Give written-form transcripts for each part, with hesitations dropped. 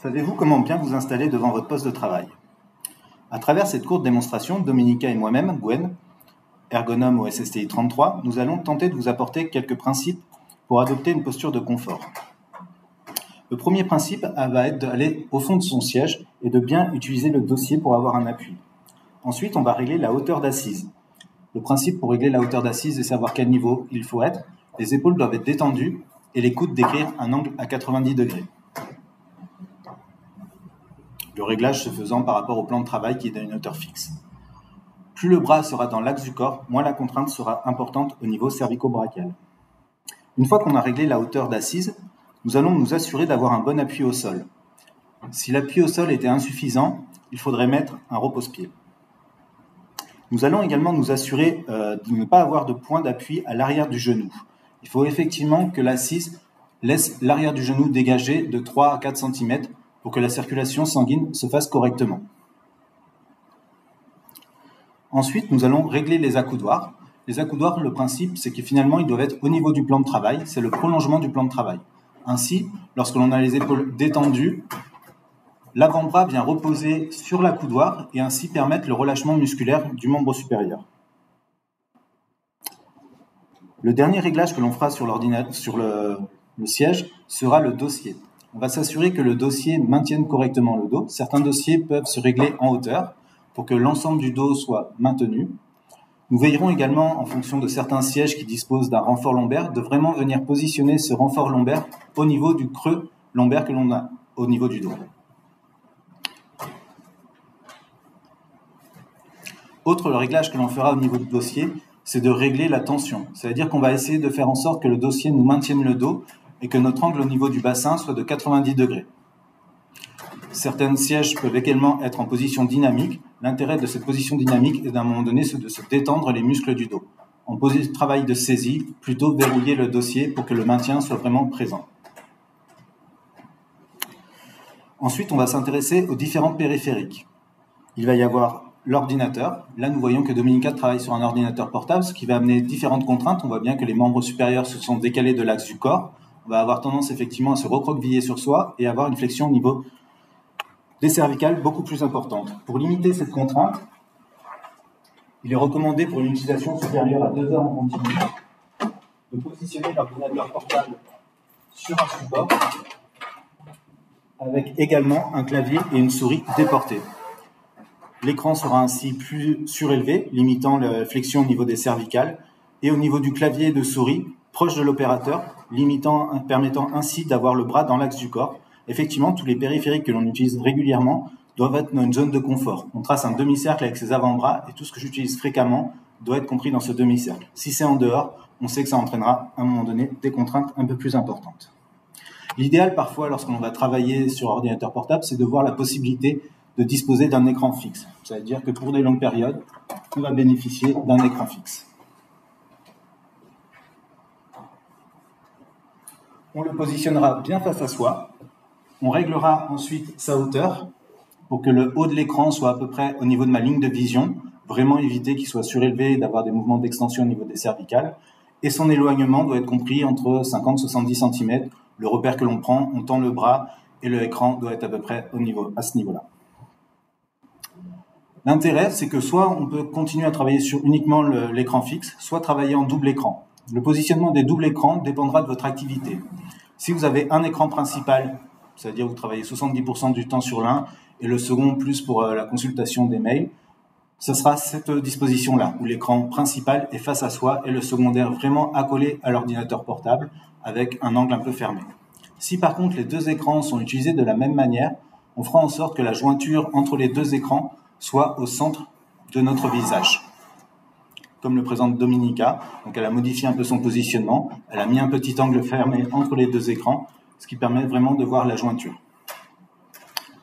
Savez-vous comment bien vous installer devant votre poste de travail? À travers cette courte démonstration, Dominika et moi-même, Gwen, ergonome au SSTI 33, nous allons tenter de vous apporter quelques principes pour adopter une posture de confort. Le premier principe va être d'aller au fond de son siège et de bien utiliser le dossier pour avoir un appui. Ensuite, on va régler la hauteur d'assise. Le principe pour régler la hauteur d'assise est savoir quel niveau il faut être. Les épaules doivent être détendues et les coudes décrire un angle à 90 degrés. Le réglage se faisant par rapport au plan de travail qui est à une hauteur fixe. Plus le bras sera dans l'axe du corps, moins la contrainte sera importante au niveau cervico-brachial. Une fois qu'on a réglé la hauteur d'assise, nous allons nous assurer d'avoir un bon appui au sol. Si l'appui au sol était insuffisant, il faudrait mettre un repose-pied. Nous allons également nous assurer de ne pas avoir de point d'appui à l'arrière du genou. Il faut effectivement que l'assise laisse l'arrière du genou dégagé de 3 à 4 cm pour que la circulation sanguine se fasse correctement. Ensuite, nous allons régler les accoudoirs. Les accoudoirs, le principe, c'est que finalement, ils doivent être au niveau du plan de travail. C'est le prolongement du plan de travail. Ainsi, lorsque l'on a les épaules détendues, l'avant-bras vient reposer sur l'accoudoir et ainsi permettre le relâchement musculaire du membre supérieur. Le dernier réglage que l'on fera sur le siège sera le dossier. On va s'assurer que le dossier maintienne correctement le dos. Certains dossiers peuvent se régler en hauteur pour que l'ensemble du dos soit maintenu. Nous veillerons également, en fonction de certains sièges qui disposent d'un renfort lombaire, de vraiment venir positionner ce renfort lombaire au niveau du creux lombaire que l'on a au niveau du dos. Autre réglage que l'on fera au niveau du dossier, c'est de régler la tension. C'est-à-dire qu'on va essayer de faire en sorte que le dossier nous maintienne le dos et que notre angle au niveau du bassin soit de 90 degrés. Certains sièges peuvent également être en position dynamique. L'intérêt de cette position dynamique est d'un moment donné de se détendre les muscles du dos. En travail de saisie, plutôt verrouiller le dossier pour que le maintien soit vraiment présent. Ensuite, on va s'intéresser aux différents périphériques. Il va y avoir l'ordinateur. Là, nous voyons que Dominika travaille sur un ordinateur portable, ce qui va amener différentes contraintes. On voit bien que les membres supérieurs se sont décalés de l'axe du corps. On va avoir tendance effectivement à se recroqueviller sur soi et avoir une flexion au niveau des cervicales beaucoup plus importante. Pour limiter cette contrainte, il est recommandé pour une utilisation supérieure à 2 heures en continu de positionner l'ordinateur portable sur un support avec également un clavier et une souris déportés. L'écran sera ainsi plus surélevé, limitant la flexion au niveau des cervicales, et au niveau du clavier et de souris, proche de l'opérateur, permettant ainsi d'avoir le bras dans l'axe du corps. Effectivement, tous les périphériques que l'on utilise régulièrement doivent être dans une zone de confort. On trace un demi-cercle avec ses avant-bras, et tout ce que j'utilise fréquemment doit être compris dans ce demi-cercle. Si c'est en dehors, on sait que ça entraînera à un moment donné des contraintes un peu plus importantes. L'idéal parfois, lorsqu'on va travailler sur ordinateur portable, c'est de voir la possibilité de disposer d'un écran fixe. C'est-à-dire que pour des longues périodes, on va bénéficier d'un écran fixe. On le positionnera bien face à soi. On réglera ensuite sa hauteur pour que le haut de l'écran soit à peu près au niveau de ma ligne de vision, vraiment éviter qu'il soit surélevé et d'avoir des mouvements d'extension au niveau des cervicales. Et son éloignement doit être compris entre 50 et 70 cm. Le repère que l'on prend, on tend le bras et l'écran doit être à peu près à ce niveau-là. L'intérêt, c'est que soit on peut continuer à travailler sur uniquement l'écran fixe, soit travailler en double écran. Le positionnement des doubles écrans dépendra de votre activité. Si vous avez un écran principal, c'est-à-dire vous travaillez 70% du temps sur l'un et le second plus pour la consultation des mails, ce sera cette disposition-là, où l'écran principal est face à soi et le secondaire vraiment accolé à l'ordinateur portable avec un angle un peu fermé. Si par contre les deux écrans sont utilisés de la même manière, on fera en sorte que la jointure entre les deux écrans soit au centre de notre visage. Comme le présente Dominika, donc elle a modifié un peu son positionnement, elle a mis un petit angle fermé entre les deux écrans, ce qui permet vraiment de voir la jointure.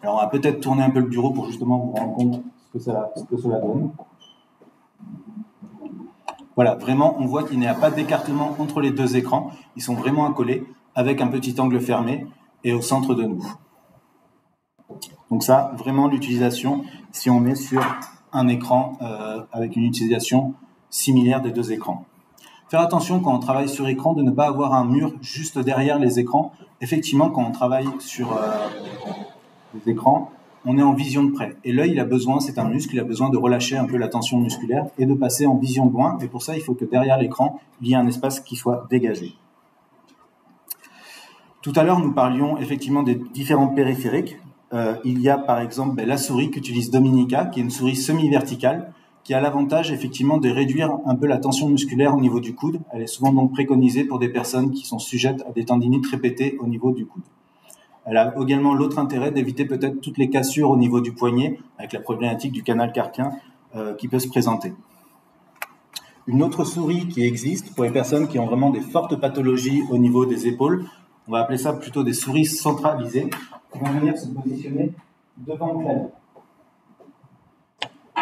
Alors on va peut-être tourner un peu le bureau pour justement vous rendre compte ce que cela donne. Voilà, vraiment on voit qu'il n'y a pas d'écartement entre les deux écrans, ils sont vraiment accolés avec un petit angle fermé et au centre de nous. Donc ça, vraiment l'utilisation, si on est sur un écran avec une utilisation similaire des deux écrans. Faire attention quand on travaille sur écran de ne pas avoir un mur juste derrière les écrans. Effectivement, quand on travaille sur des écrans, on est en vision de près. Et l'œil, il a besoin, c'est un muscle, il a besoin de relâcher un peu la tension musculaire et de passer en vision de loin. Et pour ça, il faut que derrière l'écran, il y ait un espace qui soit dégagé. Tout à l'heure, nous parlions effectivement des différents périphériques. Il y a par exemple la souris qu'utilise Dominica, qui est une souris semi-verticale, qui a l'avantage effectivement de réduire un peu la tension musculaire au niveau du coude. Elle est souvent donc préconisée pour des personnes qui sont sujettes à des tendinites répétées au niveau du coude. Elle a également l'autre intérêt d'éviter peut-être toutes les cassures au niveau du poignet, avec la problématique du canal carpien qui peut se présenter. Une autre souris qui existe pour les personnes qui ont vraiment des fortes pathologies au niveau des épaules, on va appeler ça plutôt des souris centralisées, qui vont venir se positionner devant le clavier.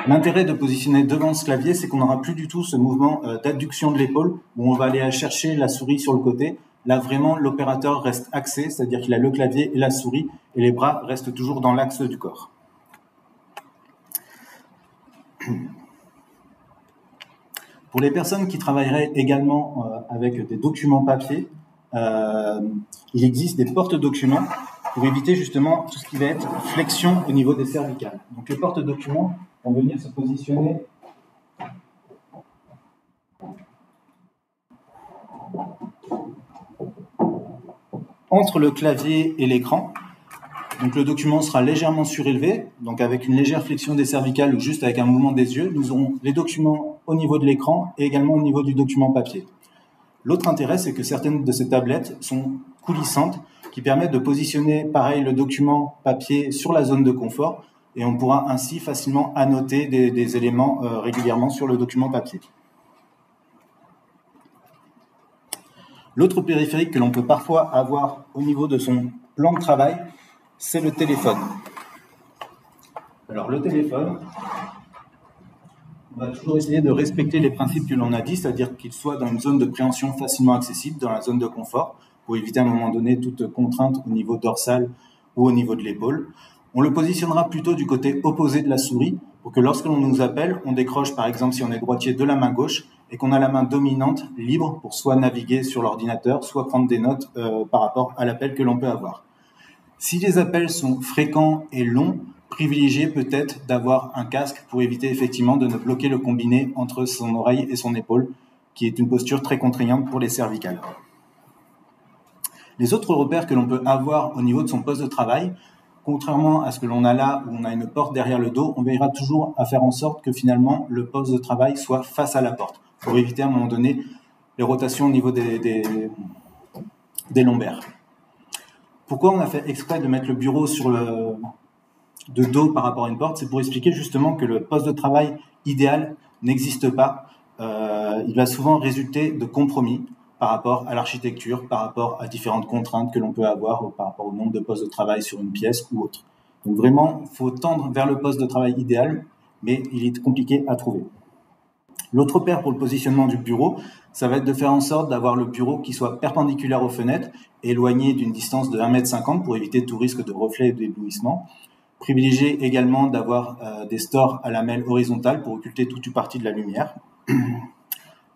L'intérêt de positionner devant ce clavier, c'est qu'on n'aura plus du tout ce mouvement d'adduction de l'épaule où on va aller chercher la souris sur le côté. Là, vraiment, l'opérateur reste axé, c'est-à-dire qu'il a le clavier et la souris, et les bras restent toujours dans l'axe du corps. Pour les personnes qui travailleraient également avec des documents papier, il existe des porte-documents pour éviter justement tout ce qui va être flexion au niveau des cervicales. Donc les porte-documents vont venir se positionner entre le clavier et l'écran. Donc le document sera légèrement surélevé, donc avec une légère flexion des cervicales ou juste avec un mouvement des yeux. Nous aurons les documents au niveau de l'écran et également au niveau du document papier. L'autre intérêt, c'est que certaines de ces tablettes sont coulissantes, qui permettent de positionner, pareil, le document papier sur la zone de confort, et on pourra ainsi facilement annoter des éléments régulièrement sur le document papier. L'autre périphérique que l'on peut parfois avoir au niveau de son plan de travail, c'est le téléphone. Alors le téléphone, on va toujours essayer de respecter les principes que l'on a dit, c'est-à-dire qu'il soit dans une zone de préhension facilement accessible, dans la zone de confort, pour éviter à un moment donné toute contrainte au niveau dorsal ou au niveau de l'épaule. On le positionnera plutôt du côté opposé de la souris, pour que lorsque l'on nous appelle, on décroche par exemple si on est droitier de la main gauche, et qu'on a la main dominante libre pour soit naviguer sur l'ordinateur, soit prendre des notes par rapport à l'appel que l'on peut avoir. Si les appels sont fréquents et longs, privilégiez peut-être d'avoir un casque pour éviter effectivement de ne bloquer le combiné entre son oreille et son épaule, qui est une posture très contraignante pour les cervicales. Les autres repères que l'on peut avoir au niveau de son poste de travail, contrairement à ce que l'on a là, où on a une porte derrière le dos, on veillera toujours à faire en sorte que finalement le poste de travail soit face à la porte, pour éviter à un moment donné les rotations au niveau des lombaires. Pourquoi on a fait exprès de mettre le bureau de dos par rapport à une porte? C'est pour expliquer justement que le poste de travail idéal n'existe pas. Il va souvent résulter de compromis par rapport à l'architecture, par rapport à différentes contraintes que l'on peut avoir, par rapport au nombre de postes de travail sur une pièce ou autre. Donc vraiment, il faut tendre vers le poste de travail idéal, mais il est compliqué à trouver. L'autre paire pour le positionnement du bureau, ça va être de faire en sorte d'avoir le bureau qui soit perpendiculaire aux fenêtres, éloigné d'une distance de 1,50 m pour éviter tout risque de reflet et d'éblouissement. Privilégier également d'avoir des stores à lamelles horizontales pour occulter toute une partie de la lumière.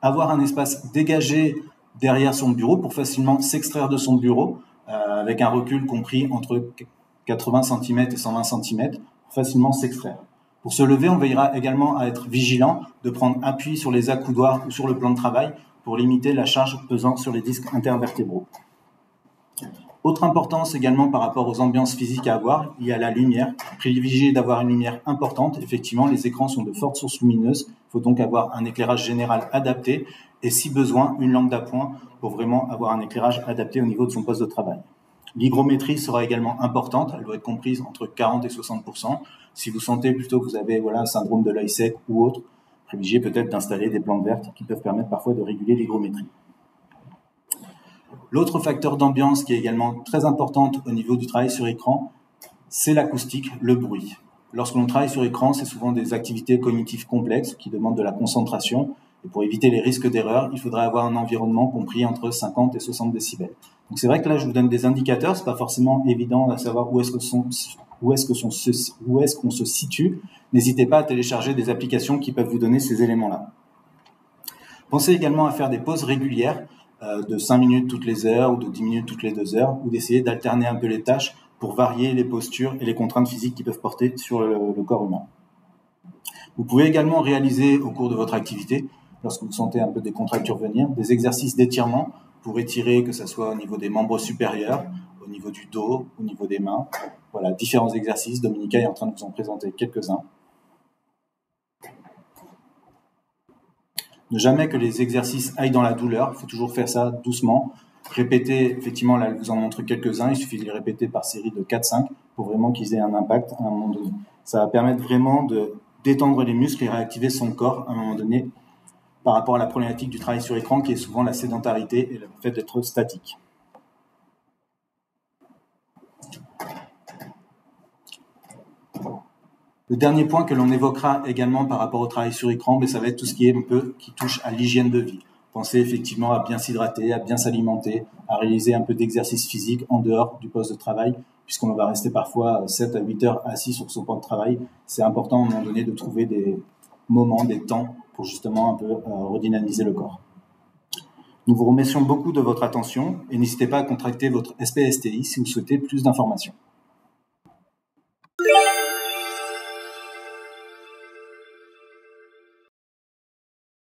Avoir un espace dégagé derrière son bureau pour facilement s'extraire de son bureau avec un recul compris entre 80 cm et 120 cm pour facilement s'extraire. Pour se lever, on veillera également à être vigilant de prendre appui sur les accoudoirs ou sur le plan de travail pour limiter la charge pesant sur les disques intervertébraux. Autre importance également par rapport aux ambiances physiques à avoir, il y a la lumière. Privilégier d'avoir une lumière importante. Effectivement, les écrans sont de fortes sources lumineuses. Il faut donc avoir un éclairage général adapté et si besoin, une lampe d'appoint pour vraiment avoir un éclairage adapté au niveau de son poste de travail. L'hygrométrie sera également importante. Elle doit être comprise entre 40 et 60%. Si vous sentez plutôt que vous avez un syndrome de l'œil sec ou autre, privilégiez peut-être d'installer des plantes vertes qui peuvent permettre parfois de réguler l'hygrométrie. L'autre facteur d'ambiance qui est également très importante au niveau du travail sur écran, c'est l'acoustique, le bruit. Lorsque l'on travaille sur écran, c'est souvent des activités cognitives complexes qui demandent de la concentration. Et pour éviter les risques d'erreur, il faudrait avoir un environnement compris entre 50 et 60 décibels. Donc c'est vrai que là, je vous donne des indicateurs. C'est pas forcément évident à savoir où est-ce qu'on se situe. N'hésitez pas à télécharger des applications qui peuvent vous donner ces éléments-là. Pensez également à faire des pauses régulières de 5 minutes toutes les heures ou de 10 minutes toutes les 2 heures ou d'essayer d'alterner un peu les tâches pour varier les postures et les contraintes physiques qui peuvent porter sur le corps humain. Vous pouvez également réaliser au cours de votre activité, lorsque vous sentez un peu des contractures venir, des exercices d'étirement pour étirer, que ce soit au niveau des membres supérieurs, au niveau du dos, au niveau des mains. Voilà, différents exercices. Dominica est en train de vous en présenter quelques-uns. Ne jamais que les exercices aillent dans la douleur. Il faut toujours faire ça doucement. Répéter, effectivement, là, elle vous en montre quelques-uns. Il suffit de les répéter par série de 4-5 pour vraiment qu'ils aient un impact à un moment donné. Ça va permettre vraiment de détendre les muscles et réactiver son corps à un moment donné par rapport à la problématique du travail sur écran qui est souvent la sédentarité et le fait d'être statique. Le dernier point que l'on évoquera également par rapport au travail sur écran, ça va être tout ce qui est un peu qui touche à l'hygiène de vie. Pensez effectivement à bien s'hydrater, à bien s'alimenter, à réaliser un peu d'exercice physique en dehors du poste de travail, puisqu'on va rester parfois 7 à 8 heures assis sur son point de travail. C'est important à un moment donné de trouver des moments, des temps pour justement un peu redynamiser le corps. Nous vous remercions beaucoup de votre attention et n'hésitez pas à contacter votre SPSTI si vous souhaitez plus d'informations.